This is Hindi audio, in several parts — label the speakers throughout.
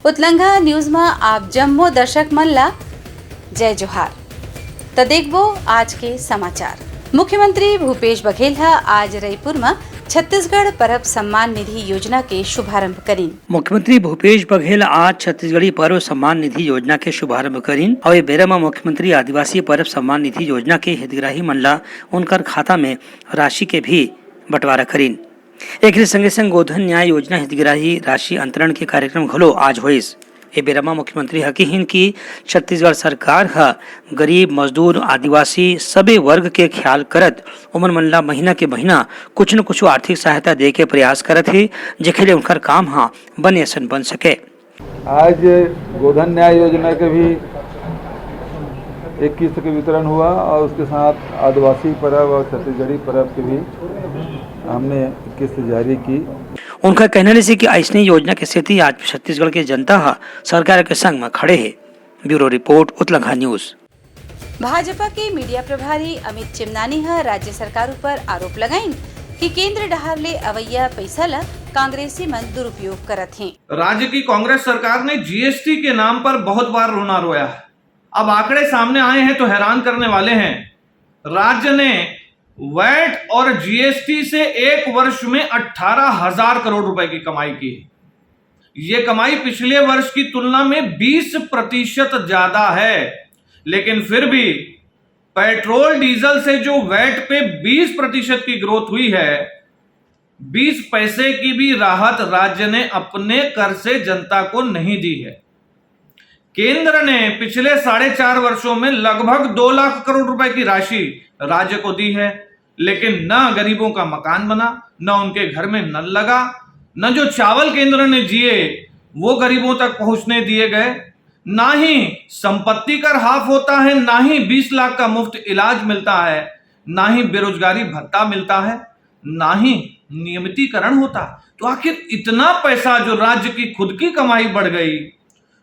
Speaker 1: उतलंघा न्यूज में आप जम्मो दर्शक मल्ला जय जोहार। तो देखो आज के समाचार। मुख्यमंत्री भूपेश बघेल आज रायपुर में छत्तीसगढ़ पर्व सम्मान निधि योजना के शुभारंभ करीन।
Speaker 2: मुख्यमंत्री भूपेश बघेल आज छत्तीसगढ़ी पर्व सम्मान निधि योजना के शुभारंभ करीन और ये बेरा में मुख्यमंत्री आदिवासी पर्व सम्मान निधि योजना के हितग्राही मनला उनकर खाता में राशि के भी बंटवारा करीन। एक संगे संग गोधन न्याय योजना हितग्राही राशि अंतरण के कार्यक्रम घलो आज होइस। ए बेरा में मुख्यमंत्री हकीहिन की छत्तीसगढ़ सरकार गरीब मजदूर आदिवासी सबे वर्ग के ख्याल करत उमन मन ला महीना के महीना कुछ न कुछ आर्थिक सहायता दे के प्रयास करत है, जेके लिए उनकर काम बने असन बन सके।
Speaker 3: आज गोधन न्याय योजना के भी एक किस्त के वितरण हुआ और उसके साथ आदिवासी पर्व और छत्तीसगढ़ी पर्व के भी हमने किस्त जारी की।
Speaker 2: उनका कहना है कि ऐसी योजना के स्थिति आज छत्तीसगढ़ के जनता सरकार के संग में खड़े है। ब्यूरो रिपोर्ट उतलंघा न्यूज।
Speaker 1: भाजपा के मीडिया प्रभारी अमित चिमनानी राज्य सरकार पर आरोप लगाइन कि केंद्र डहार ले अवैया पैसा ला कांग्रेसी मन दुरुपयोग करत हैं।
Speaker 4: राज्य की कांग्रेस सरकार ने जीएसटी के नाम पर बहुत बार रोना रोया है। अब आंकड़े सामने आए हैं तो हैरान करने वाले हैं। राज्य ने वैट और जीएसटी से एक वर्ष में 18,000 करोड़ रुपए की कमाई की। ये कमाई पिछले वर्ष की तुलना में 20% ज्यादा है, लेकिन फिर भी पेट्रोल डीजल से जो वैट पे 20% की ग्रोथ हुई है, 20 पैसे की भी राहत राज्य ने अपने कर से जनता को नहीं दी है। केंद्र ने पिछले 4.5 वर्षों में लगभग 2 लाख करोड़ रुपए की राशि राज्य को दी है, लेकिन न गरीबों का मकान बना, न उनके घर में नल लगा, न जो चावल केंद्र ने दिए वो गरीबों तक पहुंचने दिए गए, ना ही संपत्ति कर हाफ होता है, ना ही 20 लाख का मुफ्त इलाज मिलता है, ना ही बेरोजगारी भत्ता मिलता है, ना ही नियमितीकरण होता। तो आखिर इतना पैसा जो राज्य की खुद की कमाई बढ़ गई,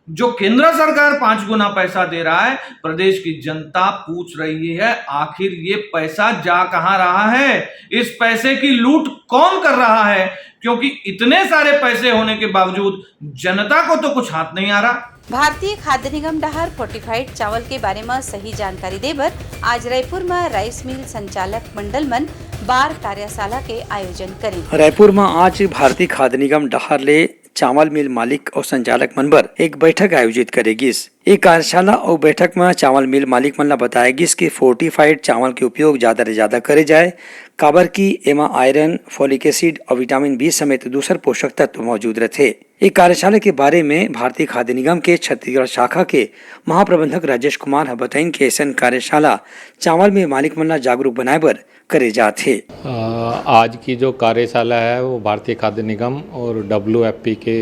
Speaker 4: जो केंद्र सरकार 5 गुना पैसा दे रहा है, प्रदेश की जनता पूछ रही है आखिर ये पैसा जा कहां रहा है, इस पैसे की लूट कौन कर रहा है, क्योंकि इतने सारे पैसे होने के बावजूद जनता को तो कुछ हाथ नहीं आ रहा।
Speaker 1: भारतीय खाद्य निगम डहार फोर्टिफाइड चावल के बारे में सही जानकारी देबर आज रायपुर में राइस मिल संचालक मंडल मन बार कार्यशाला के आयोजन करें।
Speaker 2: रायपुर में आज भारतीय खाद्य निगम डहार ले चावल मिल मालिक और संचालक मनबर एक बैठक आयोजित करेगी। एक कार्यशाला और बैठक में चावल मिल मालिक मन ला बताएगी कि फोर्टिफाइड चावल के उपयोग ज्यादा से ज्यादा करे जाए, काबर की एमा आयरन, फोलिक एसिड और विटामिन बी समेत दूसर पोषक तत्व मौजूद रहते। एक कार्यशाला के बारे में भारतीय खाद्य निगम के छत्तीसगढ़ शाखा के महाप्रबंधक राजेश कुमार बताइन कि ऐसा कार्यशाला चावल में मालिक मन ला जागरूक बनाए बर करे जाते।
Speaker 5: आज की जो कार्यशाला है वो भारतीय खाद्य निगम और WFP के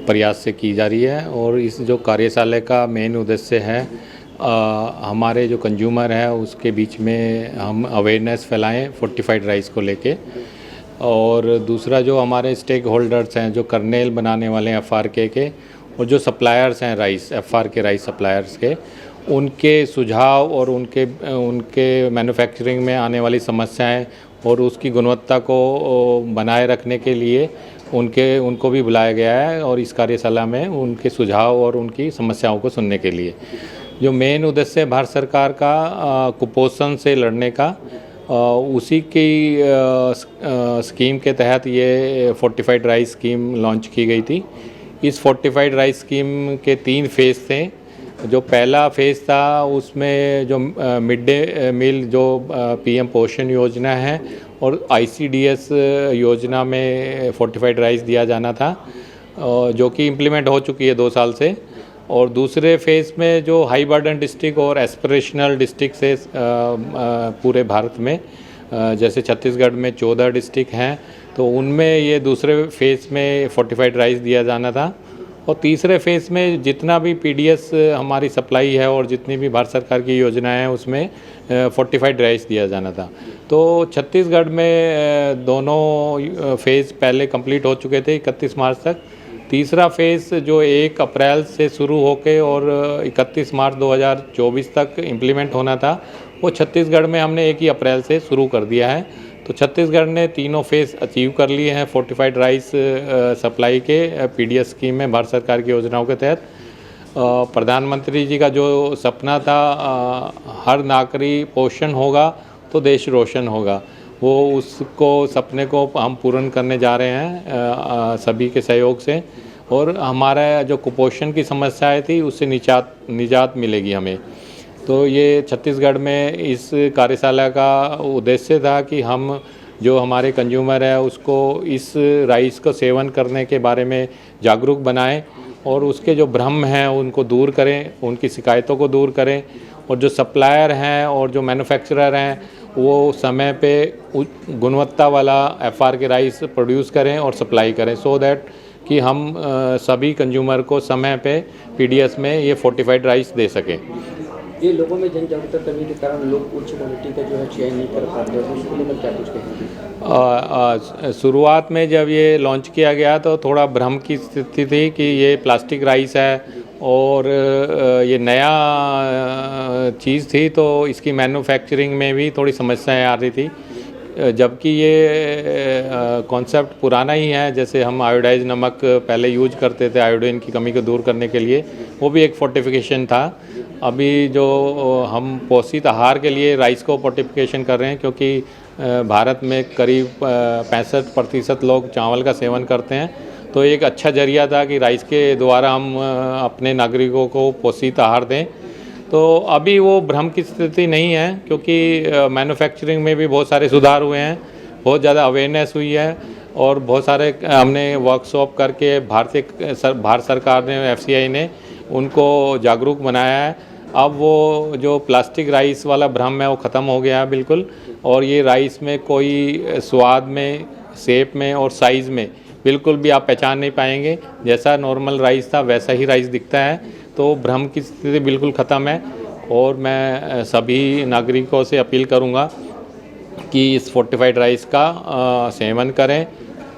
Speaker 5: प्रयास से की जा रही है और इस जो कार्यशाला का मेन उद्देश्य है हमारे जो कंज्यूमर है उसके बीच में हम अवेयरनेस फैलाएं फोर्टिफाइड राइस को लेके, और दूसरा जो हमारे स्टेक होल्डर्स हैं जो कर्नेल बनाने वाले हैं FRK के और जो सप्लायर्स हैं राइस FRK राइस सप्लायर्स के, उनके सुझाव और उनके मैन्युफैक्चरिंग में आने वाली समस्याएं और उसकी गुणवत्ता को बनाए रखने के लिए उनको भी बुलाया गया है और इस कार्यशाला में उनके सुझाव और उनकी समस्याओं को सुनने के लिए। जो मेन उद्देश्य है भारत सरकार का कुपोषण से लड़ने का, उसी की स्कीम के तहत ये फोर्टिफाइड राइस स्कीम लॉन्च की गई थी। इस फोर्टिफाइड राइस स्कीम के 3 फेज़ थे। जो पहला फेज़ था उसमें जो मिड डे मील जो PM पोषण योजना है और ICDS योजना में फोर्टिफाइड राइस दिया जाना था, जो कि इम्प्लीमेंट हो चुकी है 2 साल से। और दूसरे फेज़ में जो हाई बर्डन डिस्ट्रिक्ट और एस्पिरेशनल डिस्ट्रिक्ट से पूरे भारत में जैसे छत्तीसगढ़ में 14 डिस्ट्रिक्ट हैं, तो उनमें ये दूसरे फेज़ में फोर्टिफाइड राइस दिया जाना था। और तीसरे फेज़ में जितना भी PDS हमारी सप्लाई है और जितनी भी भारत सरकार की योजनाएं हैं उसमें फोर्टिफाइड राइस दिया जाना था। तो छत्तीसगढ़ में दोनों फेज़ पहले कंप्लीट हो चुके थे 31 मार्च तक। तीसरा फेज़ जो 1 अप्रैल से शुरू होकर और 31 मार्च 2024 तक इम्प्लीमेंट होना था, वो छत्तीसगढ़ में हमने 1 ही अप्रैल से शुरू कर दिया है। तो छत्तीसगढ़ ने तीनों फेज़ अचीव कर लिए हैं फोर्टिफाइड राइस सप्लाई के पीडीएस स्कीम में भारत सरकार की योजनाओं के तहत। प्रधानमंत्री जी का जो सपना था हर नागरिक पोषण होगा तो देश रोशन होगा, वो उसको सपने को हम पूर्ण करने जा रहे हैं सभी के सहयोग से। और हमारा जो कुपोषण की समस्याएं थी उससे निजात मिलेगी हमें। तो ये छत्तीसगढ़ में इस कार्यशाला का उद्देश्य था कि हम जो हमारे कंज्यूमर है उसको इस राइस को सेवन करने के बारे में जागरूक बनाएं और उसके जो भ्रम हैं उनको दूर करें, उनकी शिकायतों को दूर करें। और जो सप्लायर हैं और जो मैन्युफैक्चरर हैं वो समय पे गुणवत्ता वाला एफआर के राइस प्रोड्यूस करें और सप्लाई करें, सो दैट कि हम सभी कंज्यूमर को समय पे पीडीएस में ये फोर्टिफाइड राइस दे सकें।
Speaker 6: ये लोगों में जन जागरूकता कमी के कारण लोग उच्च क्वालिटी का जो है चयन नहीं कर पाते, उसको लेकर क्या कुछ कहेंगे?
Speaker 5: शुरुआत में जब ये लॉन्च किया गया तो थोड़ा भ्रम की स्थिति थी कि ये प्लास्टिक राइस है और ये नया चीज़ थी, तो इसकी मैन्युफैक्चरिंग में भी थोड़ी समस्याएं आ रही थी। जबकि ये कॉन्सेप्ट पुराना ही है, जैसे हम आयोडाइज नमक पहले यूज करते थे आयोडीन की कमी को दूर करने के लिए, वो भी एक फोर्टिफिकेशन था। अभी जो हम पोषित आहार के लिए राइस को फोर्टिफिकेशन कर रहे हैं, क्योंकि भारत में करीब 65% लोग चावल का सेवन करते हैं, तो एक अच्छा जरिया था कि राइस के द्वारा हम अपने नागरिकों को पोषित आहार दें। तो अभी वो भ्रम की स्थिति नहीं है, क्योंकि मैन्युफैक्चरिंग में भी बहुत सारे सुधार हुए हैं, बहुत ज़्यादा अवेयरनेस हुई है और बहुत सारे हमने वर्कशॉप करके भारत सरकार ने, एफसीआई ने उनको जागरूक बनाया है। अब वो जो प्लास्टिक राइस वाला भ्रम है वो ख़त्म हो गया है बिल्कुल, और ये राइस में कोई स्वाद में, शेप में और साइज़ में बिल्कुल भी आप पहचान नहीं पाएंगे। जैसा नॉर्मल राइस था वैसा ही राइस दिखता है, तो भ्रम की स्थिति बिल्कुल ख़त्म है। और मैं सभी नागरिकों से अपील करूंगा कि इस फोर्टिफाइड राइस का सेवन करें,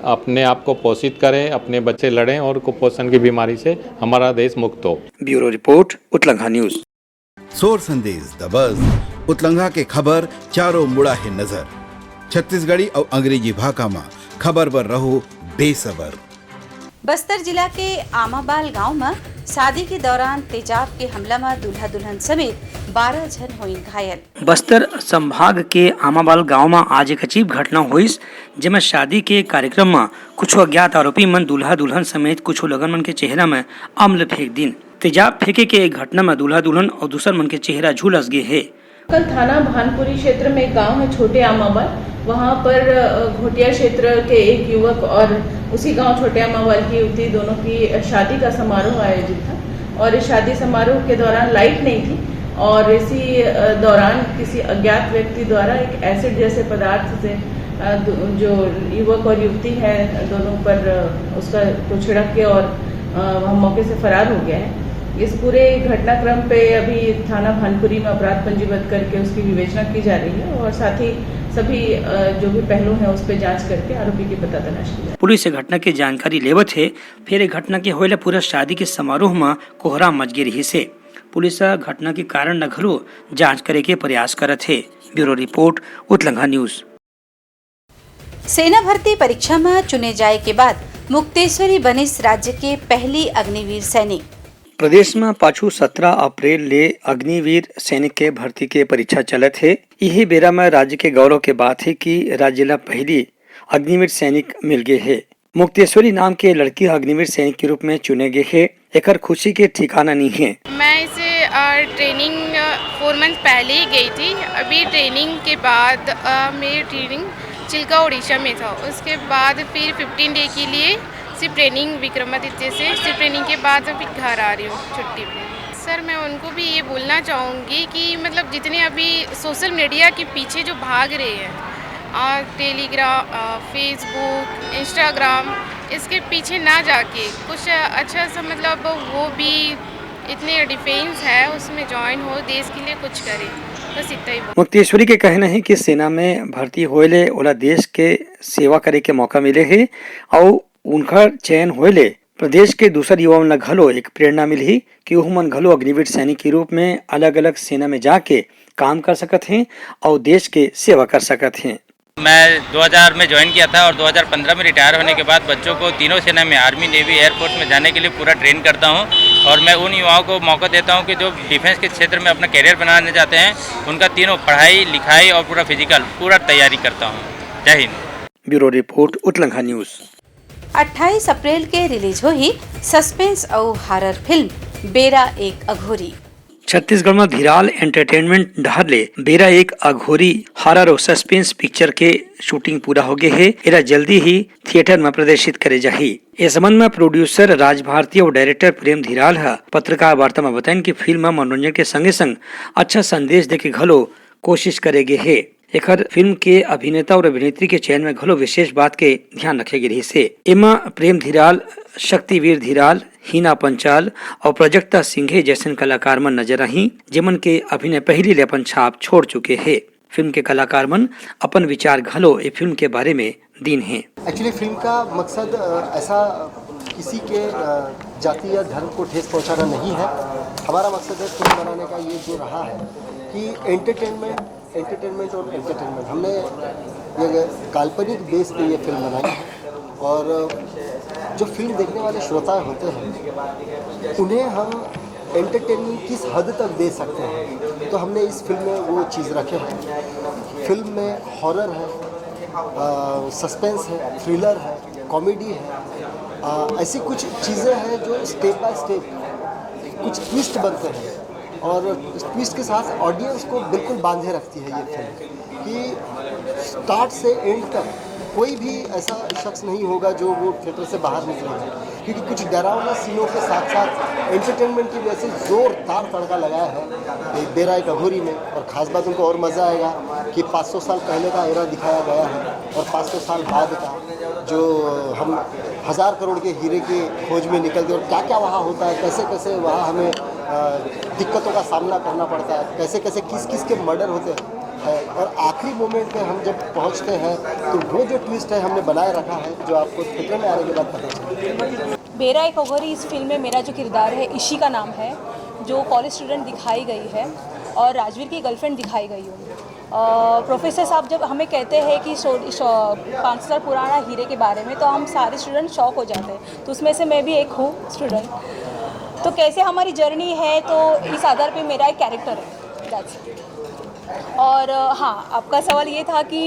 Speaker 5: अपने आप को पोषित करें, अपने बच्चे लड़ें और कुपोषण की बीमारी से हमारा देश मुक्त हो।
Speaker 2: ब्यूरो रिपोर्ट उतलंघा न्यूज़।
Speaker 7: सोर संदेश द बज़ उतलंघा के खबर चारों मुड़ा है नजर। छत्तीसगढ़ी और अंग्रेजी भाषा में खबर पर रहो बेसबर।
Speaker 1: बस्तर जिला के आमाबाल गांव में शादी के दौरान तेजाब के हमला में दूल्हा दुल्हन समेत 12 जन हुई घायल।
Speaker 2: बस्तर संभाग के आमाबाल गांव में आज एक अजीब घटना हुई, जिसमें शादी के कार्यक्रम में कुछ अज्ञात आरोपी मन दूल्हा दुल्हन समेत कुछ लोगन मन के चेहरा में अम्ल फेंक दिन। तेजाब फेंके के एक घटना में दूल्हा दुल्हन और दूसर मन के चेहरा झुलस गए है।
Speaker 8: कल थाना भानपुरी क्षेत्र में एक गांव है छोटे आमाबाल, वहां पर घोटिया क्षेत्र के एक युवक और उसी गांव छोटे आमाबाल की युवती दोनों की शादी का समारोह आयोजित था। और इस शादी समारोह के दौरान लाइट नहीं थी और इसी दौरान किसी अज्ञात व्यक्ति द्वारा एक एसिड जैसे पदार्थ से जो युवक और युवती है दोनों पर उसका को छिड़क के और वह मौके से फरार हो गया है। इस पूरे घटनाक्रम पे अभी थाना भानपुरी में अपराध पंजीबद्ध करके उसकी विवेचना की जा रही है और साथ ही सभी जो भी पहलू हैं उस पर जांच करके आरोपी की पता तलाश की जाए।
Speaker 2: पुलिस से घटना की जानकारी लेवत है। फिर एक घटना के होले पूरा शादी के समारोह में कोहरा मच गई रही से। पुलिस घटना के कारण न घलो जांच करे के प्रयास करत है। ब्यूरो रिपोर्ट उतलंघा न्यूज़।
Speaker 1: सेना भर्ती परीक्षा में चुने जाए के बाद मुक्तेश्वरी बनिस राज्य के पहली अग्निवीर सैनिक।
Speaker 2: प्रदेश में पाछू 17 अप्रैल ले अग्निवीर सैनिक के भर्ती के परीक्षा चलत है। यही बेरा में राज्य के गौरव के बात है कि राज्य ला पहली अग्निवीर सैनिक मिल गए है। मुक्तेश्वरी नाम के लड़की अग्निवीर सैनिक के रूप में चुने गए है। एकर खुशी के ठिकाना नहीं है।
Speaker 9: मैं इसे ट्रेनिंग 4 मंथ पहले ही गई थी। अभी ट्रेनिंग के बाद मेरी ट्रेनिंग चिल्का उड़ीसा में था। उसके बाद फिर 15 डे के लिए सिर्फ ट्रेनिंग विक्रमादित्य से, सिर्फ ट्रेनिंग के बाद अभी घर आ रही हूँ छुट्टी पे। सर मैं उनको भी ये बोलना चाहूँगी कि मतलब जितने अभी सोशल मीडिया के पीछे जो भाग रहे हैं, टेलीग्राम, फेसबुक, इंस्टाग्राम, इसके पीछे ना जाके कुछ अच्छा सा मतलब वो भी इतने डिफेंस है उसमें ज्वाइन हो, देश के लिए कुछ करे, बस इतना ही।
Speaker 2: मुक्तेश्वरी के कहना है कि सेना में भर्ती होले ओला देश के सेवा करे के मौका मिले है और उनका चयन होले प्रदेश के दूसर युवाओं न घलो एक प्रेरणा मिली कि वह मन घलो अग्निवीर सैनिक के रूप में अलग अलग सेना में जाके काम कर सकत हैं और देश के सेवा कर सकत हैं।
Speaker 10: मैं 2000 में ज्वाइन किया था और 2015 में रिटायर होने के बाद बच्चों को तीनों सेना में आर्मी, नेवी, एयरफोर्स में जाने के लिए पूरा ट्रेन करता हूं और मैं उन युवाओं को मौका देता हूं कि जो डिफेंस के क्षेत्र में अपना करियर बनाने चाहते हैं, उनका तीनों पढ़ाई, लिखाई और पूरा फिजिकल पूरा तैयारी करता हूं। जय हिंद।
Speaker 2: ब्यूरो रिपोर्ट उतलंघा न्यूज़।
Speaker 1: 28 अप्रैल के रिलीज हुई सस्पेंस और हॉरर फिल्म बेरा एक अघोरी।
Speaker 2: छत्तीसगढ़ में धीराल एंटरटेनमेंट ढाले बेरा एक अघोरी हॉरर और सस्पेंस पिक्चर के शूटिंग पूरा हो गए है। एरा जल्दी ही थिएटर में प्रदर्शित करे जाही। इस संबंध में प्रोड्यूसर राज भारती और डायरेक्टर प्रेम धीराल है पत्रकार वार्ता में बताएं कि फिल्म में मनोरंजन के संगे संग अच्छा संदेश दे के घलो कोशिश करेगे है। एकर फिल्म के अभिनेता और अभिनेत्री के चयन में घलो विशेष बात के ध्यान रखे गए से एमा प्रेम धीराल, शक्तिवीर धीराल, हीना पंचाल और प्रजक्ता सिंघे जैसे कलाकार मन नजर आई, जिमन के अभिनय पहली ले अपन छाप छोड़ चुके हैं। फिल्म के कलाकार मन अपन विचार घलो ये फिल्म के बारे में दीन है।
Speaker 11: एक्चुअली फिल्म का मकसद ऐसा किसी के जाति या धर्म को ठेस पहुंचाना नहीं है। हमारा मकसद है फिल्म बनाने का ये जो रहा है कि एंटरटेनमेंट और एंटरटेनमेंट, हमने ये काल्पनिक बेस पे ये फिल्म बनाई है और जो फिल्म देखने वाले श्रोता होते हैं उन्हें हम एंटरटेनमेंट किस हद तक दे सकते हैं, तो हमने इस फिल्म में वो चीज़ रखे हैं। फिल्म में हॉरर है, सस्पेंस है, थ्रिलर है, कॉमेडी है, ऐसी कुछ चीज़ें हैं जो स्टेप बाय स्टेप कुछ ट्विस्ट बनते हैं और इस ट्विस्ट के साथ ऑडियंस को बिल्कुल बांधे रखती है ये फिल्म कि स्टार्ट से एंड तक कोई भी ऐसा शख्स नहीं होगा जो वो थिएटर से बाहर निकलेगा, क्योंकि कुछ डरावने सीनों के साथ साथ एंटरटेनमेंट की वजह से ज़ोरदार तड़का लगाया है बेरा एक अघोरी में। और ख़ास बात उनको और मज़ा आएगा कि 500 साल पहले का एरा दिखाया गया है और 500 साल बाद का जो हम 1000 करोड़ के हीरे की खोज में निकलते और क्या क्या वहाँ होता है, कैसे कैसे वहाँ हमें दिक्कतों का सामना करना पड़ता है, कैसे कैसे किस किस के मर्डर होते हैं और आखिरी मोमेंट पे हम जब पहुंचते हैं तो वो जो ट्विस्ट है हमने बनाए रखा है जो आपको थिएटर में आने के बाद पता चलेगा।
Speaker 12: बेरा एक अघोरी इस फिल्म में मेरा जो किरदार है ईशी का नाम है, जो कॉलेज स्टूडेंट दिखाई गई है और राजवीर की गर्लफ्रेंड दिखाई गई हूँ। प्रोफेसर साहब जब हमें कहते हैं कि 5 साल पुराना हीरे के बारे में, तो हम सारे स्टूडेंट शॉक हो जाते हैं, तो उसमें से मैं भी एक हूँ स्टूडेंट। तो कैसे हमारी जर्नी है, तो इस आधार पे मेरा एक कैरेक्टर है, दैट्स इट। और हाँ, आपका सवाल ये था कि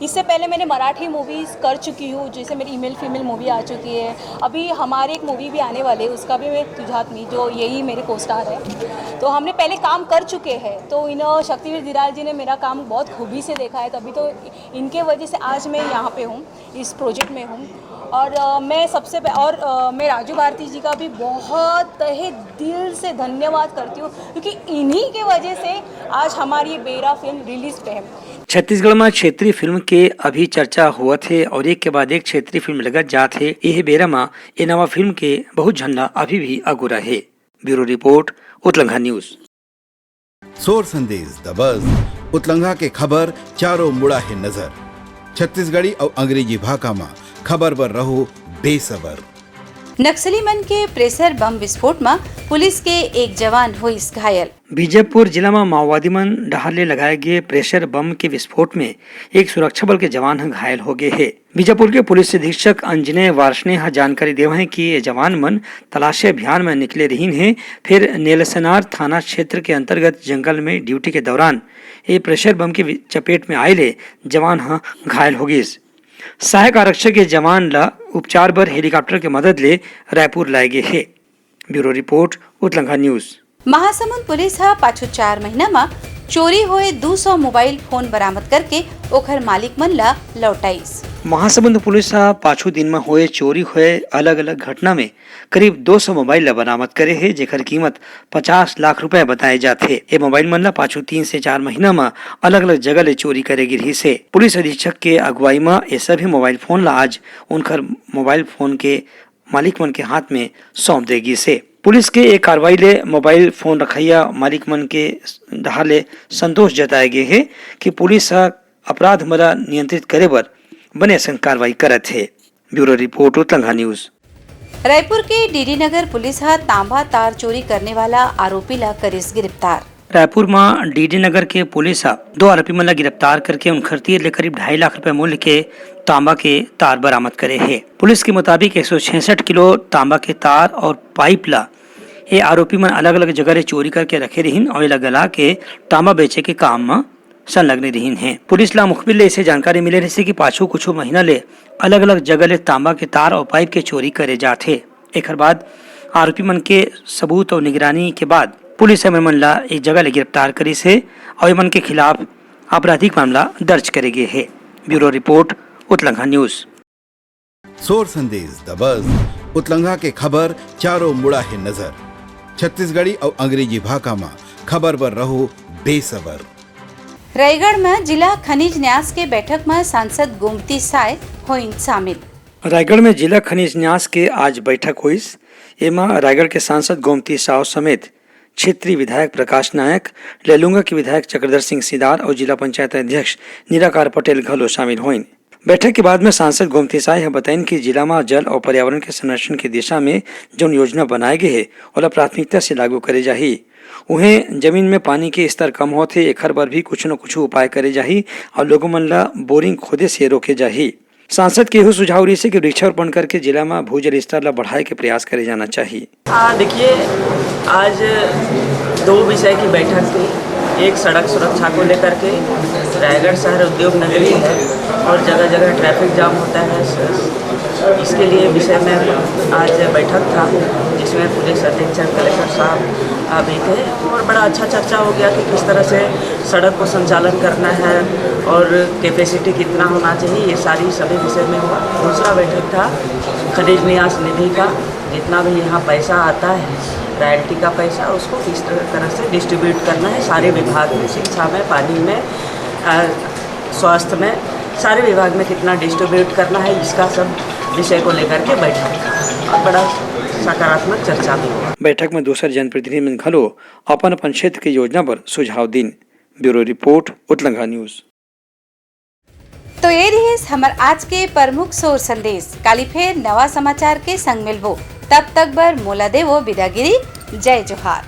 Speaker 12: इससे पहले मैंने मराठी मूवीज़ कर चुकी हूँ, जैसे मेरी ईमेल फीमेल मूवी आ चुकी है, अभी हमारे एक मूवी भी आने वाले, उसका भी मैं तुझात्मी, जो यही मेरे को स्टार है, तो हमने पहले काम कर चुके हैं। तो इन शक्तिवीर धीराल जी ने मेरा काम बहुत खूबी से देखा है, तभी तो इनके वजह से आज मैं यहाँ पे हूँ, इस प्रोजेक्ट में हूँ। और मैं राजू भारती जी का भी बहुत तहे दिल से धन्यवाद करती हूँ, क्योंकि इन्हीं के वजह से आज हमारी ये बेरा फिल्म रिलीज पे है।
Speaker 2: छत्तीसगढ़ में क्षेत्रीय फिल्म के अभी चर्चा हुआ थे और एक के बाद एक क्षेत्रीय फिल्म लगत जात है। यह बेरा में ये नवा फिल्म के बहुत झंडा अभी भी अगुरा है। ब्यूरो रिपोर्ट उतलंघा न्यूज़।
Speaker 7: सोर संदेश द बज़ उतलंघा के खबर चारों मुड़ा है नजर। छत्तीसगढ़ी और अंग्रेजी भाषा में खबर पर रहो बेसबर।
Speaker 1: नक्सली मन के प्रेशर बम विस्फोट में पुलिस के एक जवान हुई घायल।
Speaker 2: बीजापुर जिला में माओवादी मन डहाले लगाए गए प्रेशर बम के विस्फोट में एक सुरक्षा बल के जवान घायल हो गए हैं। बीजापुर के पुलिस अधीक्षक अंजनेय वार्ष्णे जानकारी देव है कि ये जवान मन तलाशी अभियान में निकले रही हैं। फिर नेलसनार थाना क्षेत्र के अंतर्गत जंगल में ड्यूटी के दौरान ये प्रेशर बम के चपेट में आये जवान घायल हो गए। सहायक आरक्षक के जवान ला उपचार बर हेलीकॉप्टर के मदद ले रायपुर लाए गए है। ब्यूरो रिपोर्ट उतलंघा न्यूज़।
Speaker 1: महासमुंद पुलिस हा पाछू 4 महीना में चोरी हुए 200 मोबाइल फोन बरामद करके ओखर मालिक मन ला लौटाईस।
Speaker 2: महासमुंद पुलिस पाछू दिन में हुए चोरी हुए अलग अलग घटना में करीब 200 मोबाइल बरामद करे है, जेकर कीमत 50 लाख रुपए बताए जाते। ये मोबाइल मन ला पाछू 3 से 4 महीना में अलग अलग जगह ले चोरी करे गिरही से। पुलिस अधीक्षक के अगुवाई में ये सभी मोबाइल फोन ला आज उनकर मोबाइल फोन के मालिक मन के हाथ में सौंप देगी से। पुलिस के एक कार्रवाई ले मोबाइल फोन रखैया मालिक मन के ढाले संतोष जताए गए है कि पुलिस अपराध मरा नियंत्रित करे बर बने संग कार्रवाई करत है। ब्यूरो रिपोर्ट उतलंघा न्यूज़।
Speaker 1: रायपुर के डीडी नगर पुलिस हा तांबा तार चोरी करने वाला आरोपी ला करिस गिरफ्तार।
Speaker 2: रायपुर में डीडी नगर के पुलिस 2 आरोपी मन ला गिरफ्तार करके उनकर तीर ले करीब 2.5 लाख रुपए मूल्य के तांबा के तार बरामद करे है। पुलिस के मुताबिक 166 किलो तांबा के तार और पाइप ला ये आरोपी मन अलग अलग जगह ले चोरी करके रखे रहीन और एला गला के तांबा बेचे के काम में संलग्न रहीन है। पुलिस ला मुखबिर ले इसे जानकारी मिले रही कि पाछू कुछ महीना ले अलग अलग जगह ले तांबा के तार और पाइप के चोरी करे जाते। एक बाद आरोपी मन के सबूत और निगरानी के बाद पुलिस मन ला एक जगह ले गिरफ्तार करी से और मन के खिलाफ आपराधिक मामला दर्ज करे गए है। ब्यूरो रिपोर्ट उतलंघा न्यूज।
Speaker 7: सोर संदेश द बज़ उतलंघा के खबर चारों मुड़ा है नजर। छत्तीसगढ़ी और अंग्रेजी भाषा में खबर पर रहो बेसबर।
Speaker 1: रायगढ़ में जिला खनिज न्यास के बैठक में सांसद गोमती साय होइन शामिल।
Speaker 2: रायगढ़ में जिला खनिज न्यास के आज बैठक हुई। एमा रायगढ़ के सांसद गोमती साव समेत क्षेत्रीय विधायक प्रकाश नायक, लेलुंगा के विधायक चक्रधर सिंह सिदार और जिला पंचायत अध्यक्ष निराकार पटेल घलो शामिल हुई। बैठक के बाद में सांसद गोमती साय बताइन कि जिला में जल और पर्यावरण के संरक्षण की दिशा में जो योजना बनाए गए है और प्राथमिकता से लागू करे जाही। उन्हें जमीन में पानी के स्तर कम होते एखर बर भी कुछ न कुछ उपाय करे जाही और लोगों मन ला बोरिंग खोदे से रोके जाही। सांसद के यह सुझाव रही कि वृक्षारोपण करके जिला में भूजल स्तर ला बढ़ाए के प्रयास करे जाना चाहिए।
Speaker 13: देखिए, आज 2 विषय की बैठक थी। एक सड़क सुरक्षा को लेकर के, रायगढ़ शहर उद्योग नगरी है और जगह जगह ट्रैफिक जाम होता है, इसके लिए विषय में आज बैठक था जिसमें पुलिस अधीक्षक कलेक्टर साहब भी थे और बड़ा अच्छा चर्चा हो गया कि किस तरह से सड़क को संचालन करना है और कैपेसिटी कितना होना चाहिए, ये सभी विषय में हुआ। दूसरा बैठक था खनिज न्यास निधि का, जितना भी यहाँ पैसा आता है रॉयल्टी का पैसा, उसको किस तरह से डिस्ट्रीब्यूट करना है सारे विभाग में, शिक्षा में, पानी में, स्वास्थ्य में, सारे विभाग में कितना डिस्ट्रीब्यूट करना है, इसका सब विषय को लेकर के बैठक और बड़ा सकारात्मक चर्चा भी हुआ।
Speaker 2: बैठक में दूसरे जनप्रतिनिधि घलो अपन अपन क्षेत्र की योजना पर सुझाव दिन। ब्यूरो रिपोर्ट उतलंघा न्यूज।
Speaker 1: तो ये रही हमार आज के प्रमुख सोर संदेश। काली फिर नवा समाचार के संग मिलबो, तब तक बर मोला देवो विदागिरी। जय जोहार।